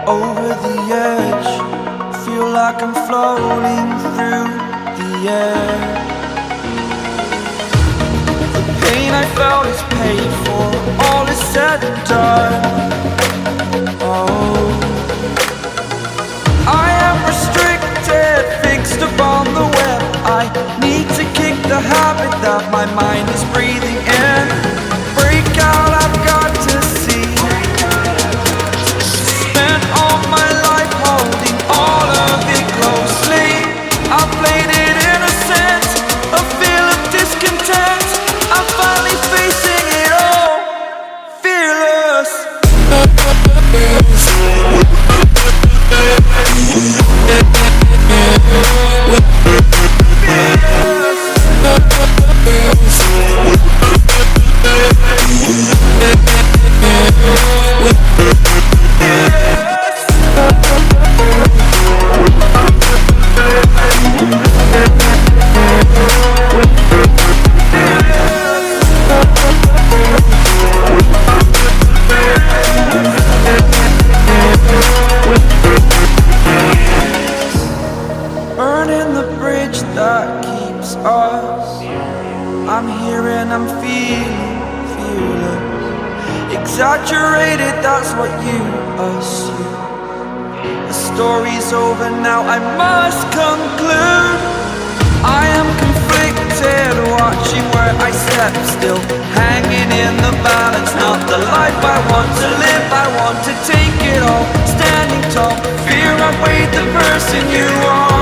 Over the edge, feel like I'm floating through the air. The pain I felt is paid for, all is said and done. Oh, I am restricted, fixed upon the web. I need to kick the habit that my mind is breathing in. Break out, I've got to see. Spent all my life holding all of it closely. I played it innocent, a feel of discontent. I'm finally facing it all, fearless. Burning the bridge that keeps us. I'm here and I'm feeling fearless. Exaggerated, that's what you assume. The story's over now, I must conclude. I am conflicted, watching where I step still, hanging in the balance. Not the life I want to live, I want to take it all. Standing tall, fear I weighed the person you are.